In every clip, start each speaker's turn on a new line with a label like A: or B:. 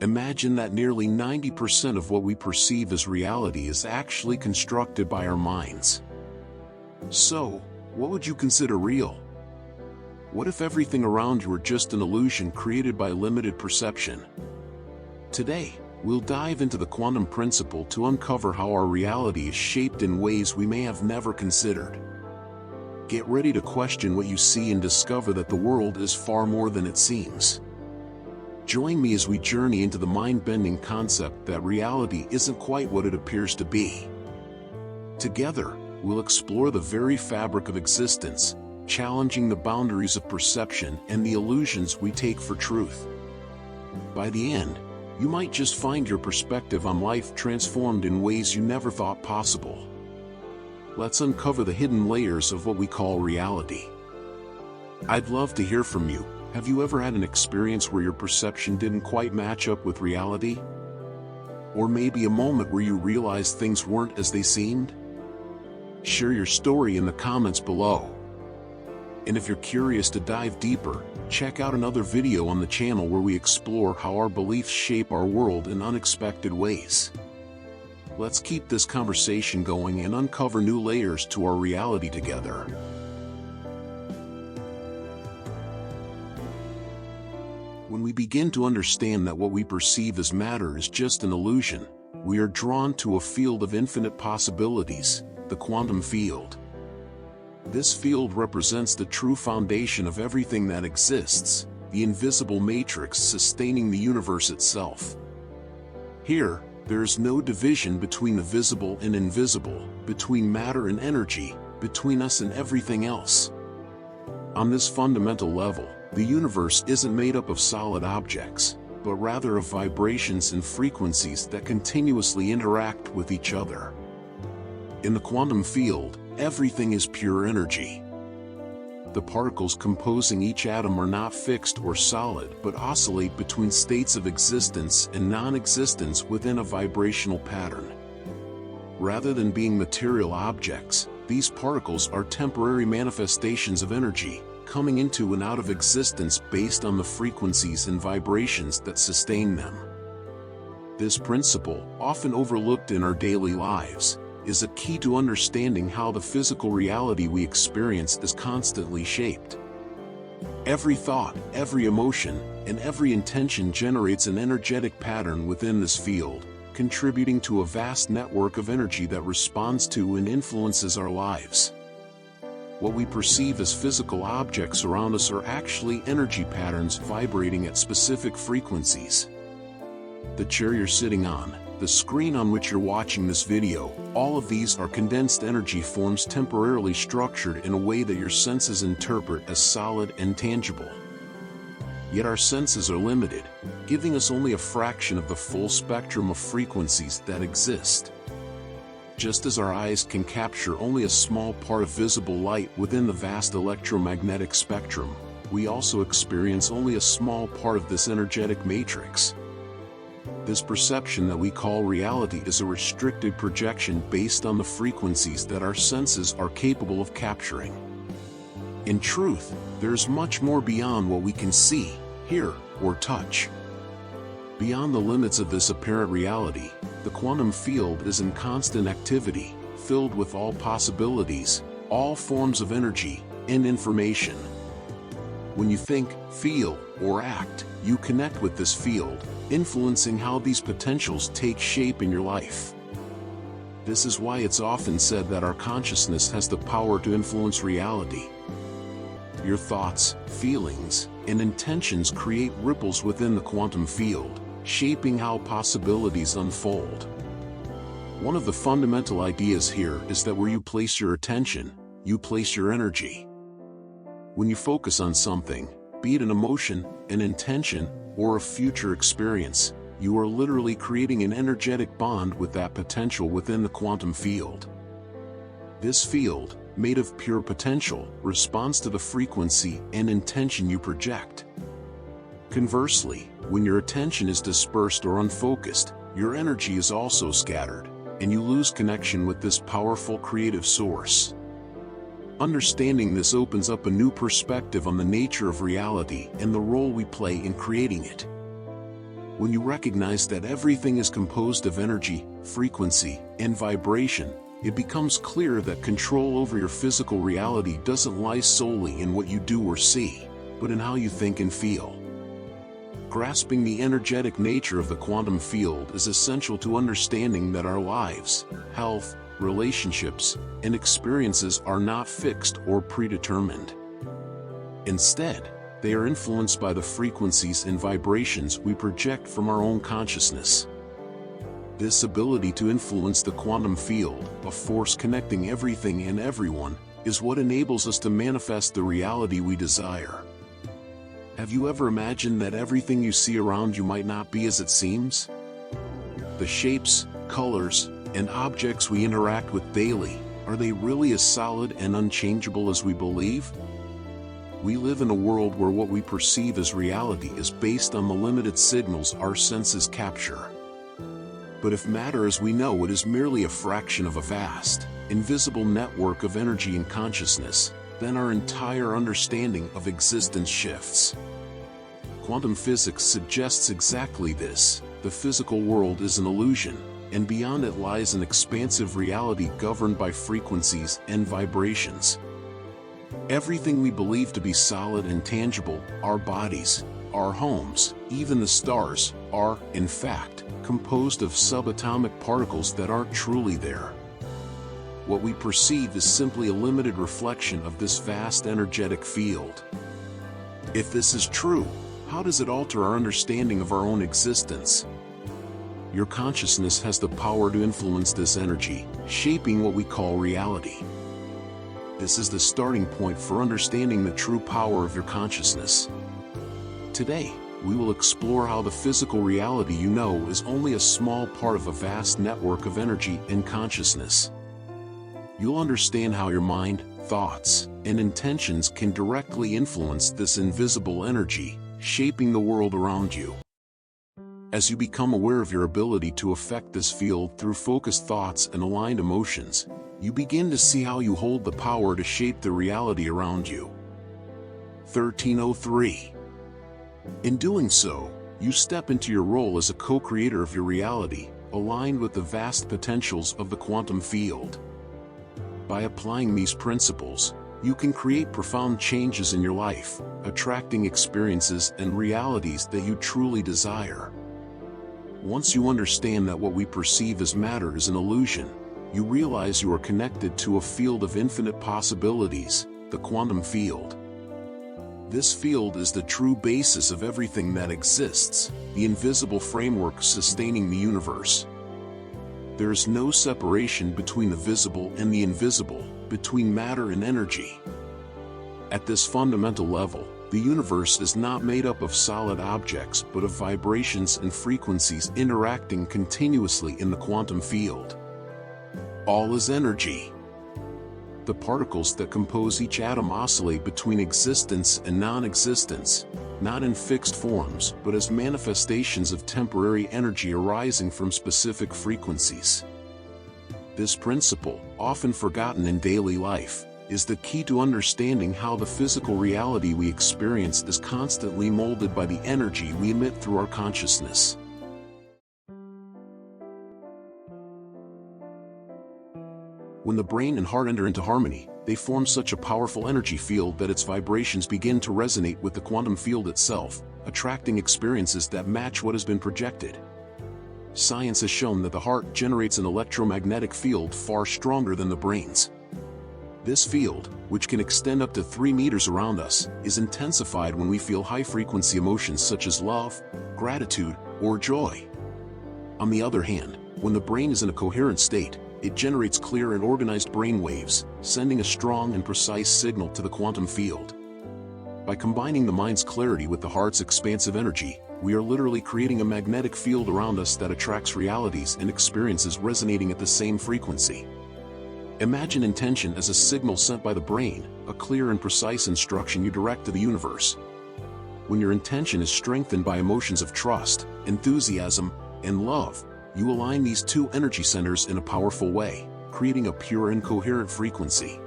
A: Imagine that nearly 90% of what we perceive as reality is actually constructed by our minds. So, what would you consider real? What if everything around you were just an illusion created by limited perception? Today, we'll dive into the quantum principle to uncover how our reality is shaped in ways we may have never considered. Get ready to question what you see and discover that the world is far more than it seems. Join me as we journey into the mind-bending concept that reality isn't quite what it appears to be. Together, we'll explore the very fabric of existence, challenging the boundaries of perception and the illusions we take for truth. By the end, you might just find your perspective on life transformed in ways you never thought possible. Let's uncover the hidden layers of what we call reality. I'd love to hear from you. Have you ever had an experience where your perception didn't quite match up with reality? Or maybe a moment where you realized things weren't as they seemed? Share your story in the comments below. And if you're curious to dive deeper, check out another video on the channel where we explore how our beliefs shape our world in unexpected ways. Let's keep this conversation going and uncover new layers to our reality together. When we begin to understand that what we perceive as matter is just an illusion, we are drawn to a field of infinite possibilities, the quantum field. This field represents the true foundation of everything that exists, the invisible matrix sustaining the universe itself. Here, there is no division between the visible and invisible, between matter and energy, between us and everything else. On this fundamental level, the universe isn't made up of solid objects, but rather of vibrations and frequencies that continuously interact with each other. In the quantum field, everything is pure energy. The particles composing each atom are not fixed or solid but oscillate between states of existence and non-existence within a vibrational pattern. Rather than being material objects, these particles are temporary manifestations of energy, coming into and out of existence based on the frequencies and vibrations that sustain them. This principle, often overlooked in our daily lives, is a key to understanding how the physical reality we experience is constantly shaped. Every thought, every emotion, and every intention generates an energetic pattern within this field, contributing to a vast network of energy that responds to and influences our lives. What we perceive as physical objects around us are actually energy patterns vibrating at specific frequencies. The chair you're sitting on, the screen on which you're watching this video, all of these are condensed energy forms temporarily structured in a way that your senses interpret as solid and tangible. Yet our senses are limited, giving us only a fraction of the full spectrum of frequencies that exist. Just as our eyes can capture only a small part of visible light within the vast electromagnetic spectrum, we also experience only a small part of this energetic matrix. This perception that we call reality is a restricted projection based on the frequencies that our senses are capable of capturing. In truth, there is much more beyond what we can see, hear, or touch. Beyond the limits of this apparent reality, the quantum field is in constant activity, filled with all possibilities, all forms of energy, and information. When you think, feel, or act, you connect with this field, influencing how these potentials take shape in your life. This is why it's often said that our consciousness has the power to influence reality. Your thoughts, feelings, and intentions create ripples within the quantum field, shaping how possibilities unfold. One of the fundamental ideas here is that where you place your attention, you place your energy. When you focus on something, be it an emotion, an intention, or a future experience, you are literally creating an energetic bond with that potential within the quantum field. This field, made of pure potential, responds to the frequency and intention you project. Conversely, when your attention is dispersed or unfocused, your energy is also scattered, and you lose connection with this powerful creative source. Understanding this opens up a new perspective on the nature of reality and the role we play in creating it. When you recognize that everything is composed of energy, frequency, and vibration, it becomes clear that control over your physical reality doesn't lie solely in what you do or see, but in how you think and feel. Grasping the energetic nature of the quantum field is essential to understanding that our lives, health, relationships, and experiences are not fixed or predetermined. Instead, they are influenced by the frequencies and vibrations we project from our own consciousness. This ability to influence the quantum field, a force connecting everything and everyone, is what enables us to manifest the reality we desire. Have you ever imagined that everything you see around you might not be as it seems? The shapes, colors, and objects we interact with daily, are they really as solid and unchangeable as we believe? We live in a world where what we perceive as reality is based on the limited signals our senses capture. But if matter as we know it is merely a fraction of a vast, invisible network of energy and consciousness, then our entire understanding of existence shifts. Quantum physics suggests exactly this. The physical world is an illusion, and beyond it lies an expansive reality governed by frequencies and vibrations. Everything we believe to be solid and tangible, our bodies, our homes, even the stars, are, in fact, composed of subatomic particles that aren't truly there. What we perceive is simply a limited reflection of this vast energetic field. If this is true, how does it alter our understanding of our own existence? Your consciousness has the power to influence this energy, shaping what we call reality. This is the starting point for understanding the true power of your consciousness. Today, we will explore how the physical reality you know is only a small part of a vast network of energy and consciousness. You'll understand how your mind, thoughts, and intentions can directly influence this invisible energy, shaping the world around you. As you become aware of your ability to affect this field through focused thoughts and aligned emotions, you begin to see how you hold the power to shape the reality around you. 1303. In doing so, you step into your role as a co-creator of your reality, aligned with the vast potentials of the quantum field. By applying these principles, you can create profound changes in your life, attracting experiences and realities that you truly desire. Once you understand that what we perceive as matter is an illusion, you realize you are connected to a field of infinite possibilities, the quantum field. This field is the true basis of everything that exists, the invisible framework sustaining the universe. There is no separation between the visible and the invisible, between matter and energy. At this fundamental level, the universe is not made up of solid objects but of vibrations and frequencies interacting continuously in the quantum field. All is energy. The particles that compose each atom oscillate between existence and non-existence, not in fixed forms but as manifestations of temporary energy arising from specific frequencies. This principle, often forgotten in daily life, is the key to understanding how the physical reality we experience is constantly molded by the energy we emit through our consciousness. When the brain and heart enter into harmony, they form such a powerful energy field that its vibrations begin to resonate with the quantum field itself, attracting experiences that match what has been projected. Science has shown that the heart generates an electromagnetic field far stronger than the brain's. This field, which can extend up to 3 meters around us, is intensified when we feel high-frequency emotions such as love, gratitude, or joy. On the other hand, when the brain is in a coherent state, it generates clear and organized brain waves, sending a strong and precise signal to the quantum field. By combining the mind's clarity with the heart's expansive energy, we are literally creating a magnetic field around us that attracts realities and experiences resonating at the same frequency. Imagine intention as a signal sent by the brain, a clear and precise instruction you direct to the universe. When your intention is strengthened by emotions of trust, enthusiasm, and love, you align these two energy centers in a powerful way, creating a pure and coherent frequency.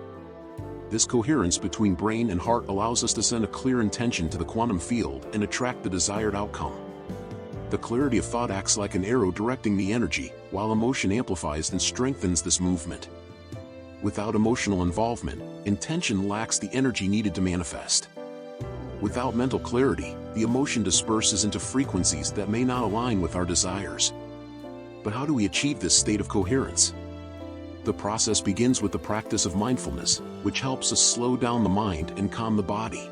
A: This coherence between brain and heart allows us to send a clear intention to the quantum field and attract the desired outcome. The clarity of thought acts like an arrow directing the energy, while emotion amplifies and strengthens this movement. Without emotional involvement, intention lacks the energy needed to manifest. Without mental clarity, the emotion disperses into frequencies that may not align with our desires. But how do we achieve this state of coherence? The process begins with the practice of mindfulness, which helps us slow down the mind and calm the body.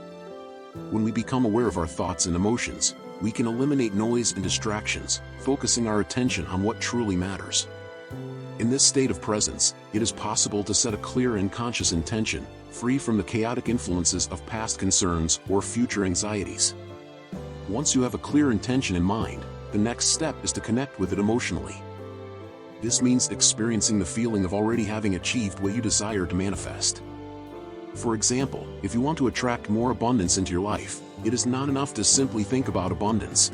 A: When we become aware of our thoughts and emotions, we can eliminate noise and distractions, focusing our attention on what truly matters. In this state of presence, it is possible to set a clear and conscious intention, free from the chaotic influences of past concerns or future anxieties. Once you have a clear intention in mind, the next step is to connect with it emotionally. This means experiencing the feeling of already having achieved what you desire to manifest. For example, if you want to attract more abundance into your life, it is not enough to simply think about abundance.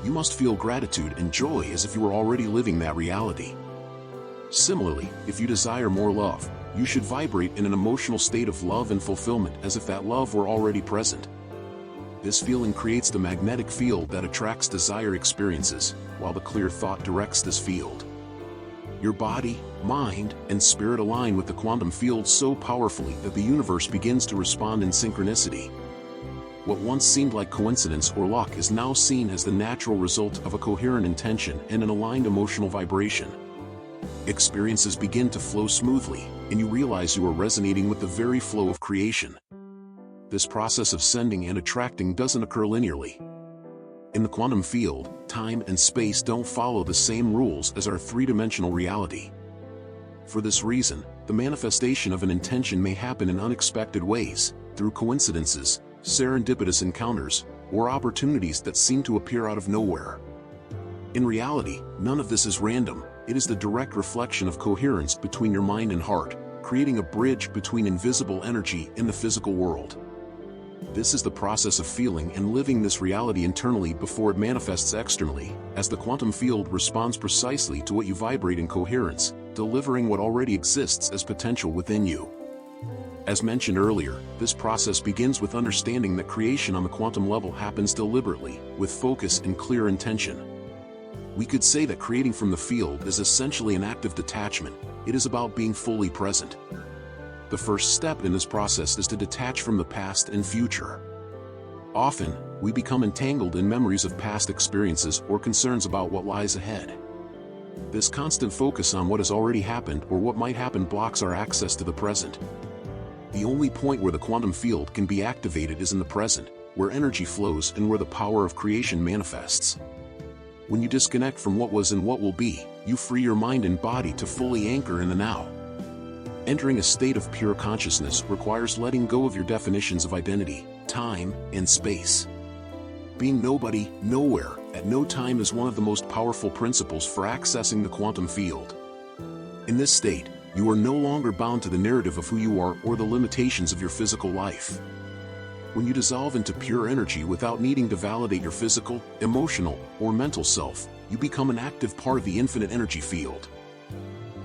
A: You must feel gratitude and joy as if you were already living that reality. Similarly, if you desire more love, you should vibrate in an emotional state of love and fulfillment as if that love were already present. This feeling creates the magnetic field that attracts desired experiences, while the clear thought directs this field. Your body, mind, and spirit align with the quantum field so powerfully that the universe begins to respond in synchronicity. What once seemed like coincidence or luck is now seen as the natural result of a coherent intention and an aligned emotional vibration. Experiences begin to flow smoothly, and you realize you are resonating with the very flow of creation. This process of sending and attracting doesn't occur linearly. In the quantum field, time and space don't follow the same rules as our three-dimensional reality. For this reason, the manifestation of an intention may happen in unexpected ways, through coincidences, serendipitous encounters, or opportunities that seem to appear out of nowhere. In reality, none of this is random. It is the direct reflection of coherence between your mind and heart, creating a bridge between invisible energy and the physical world. This is the process of feeling and living this reality internally before it manifests externally, as the quantum field responds precisely to what you vibrate in coherence, delivering what already exists as potential within you. As mentioned earlier, this process begins with understanding that creation on the quantum level happens deliberately, with focus and clear intention. We could say that creating from the field is essentially an act of detachment. It is about being fully present. The first step in this process is to detach from the past and future. Often, we become entangled in memories of past experiences or concerns about what lies ahead. This constant focus on what has already happened or what might happen blocks our access to the present. The only point where the quantum field can be activated is in the present, where energy flows and where the power of creation manifests. When you disconnect from what was and what will be, you free your mind and body to fully anchor in the now. Entering a state of pure consciousness requires letting go of your definitions of identity, time, and space. Being nobody, nowhere, at no time is one of the most powerful principles for accessing the quantum field. In this state, you are no longer bound to the narrative of who you are or the limitations of your physical life. When you dissolve into pure energy without needing to validate your physical, emotional, or mental self, you become an active part of the infinite energy field.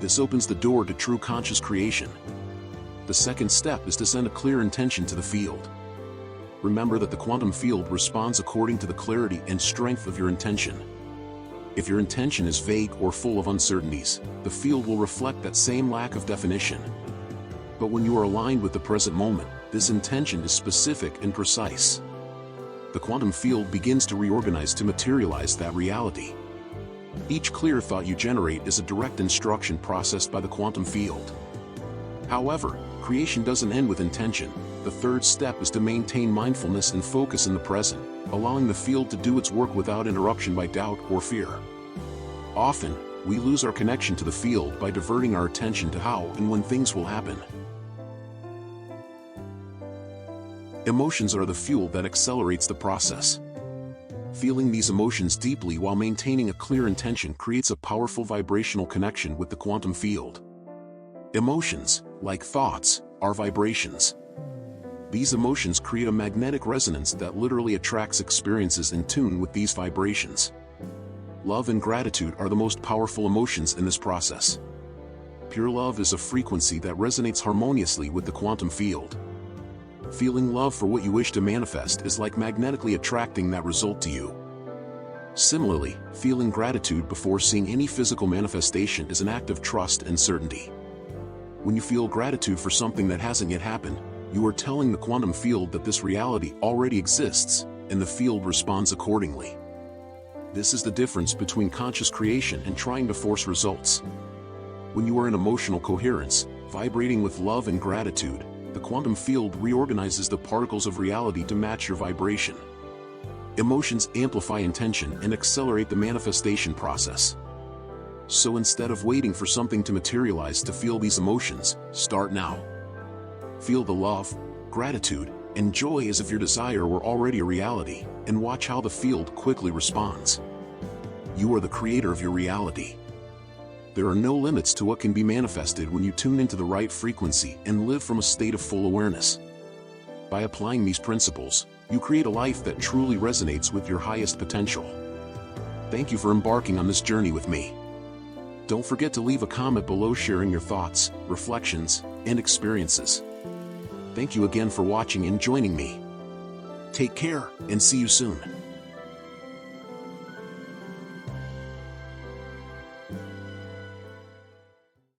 A: This opens the door to true conscious creation. The second step is to send a clear intention to the field. Remember that the quantum field responds according to the clarity and strength of your intention. If your intention is vague or full of uncertainties, the field will reflect that same lack of definition. But when you are aligned with the present moment, this intention is specific and precise. The quantum field begins to reorganize to materialize that reality. Each clear thought you generate is a direct instruction processed by the quantum field. However, creation doesn't end with intention. The third step is to maintain mindfulness and focus in the present, allowing the field to do its work without interruption by doubt or fear. Often, we lose our connection to the field by diverting our attention to how and when things will happen. Emotions are the fuel that accelerates the process. Feeling these emotions deeply while maintaining a clear intention creates a powerful vibrational connection with the quantum field. Emotions, like thoughts, are vibrations. These emotions create a magnetic resonance that literally attracts experiences in tune with these vibrations. Love and gratitude are the most powerful emotions in this process. Pure love is a frequency that resonates harmoniously with the quantum field. Feeling love for what you wish to manifest is like magnetically attracting that result to you. Similarly, feeling gratitude before seeing any physical manifestation is an act of trust and certainty. When you feel gratitude for something that hasn't yet happened, you are telling the quantum field that this reality already exists, and the field responds accordingly. This is the difference between conscious creation and trying to force results. When you are in emotional coherence, vibrating with love and gratitude, the quantum field reorganizes the particles of reality to match your vibration. Emotions amplify intention and accelerate the manifestation process. So instead of waiting for something to materialize to feel these emotions, start now. Feel the love, gratitude, and joy as if your desire were already a reality, and watch how the field quickly responds. You are the creator of your reality. There are no limits to what can be manifested when you tune into the right frequency and live from a state of full awareness. By applying these principles, you create a life that truly resonates with your highest potential. Thank you for embarking on this journey with me. Don't forget to leave a comment below sharing your thoughts, reflections, and experiences. Thank you again for watching and joining me. Take care, and see you soon.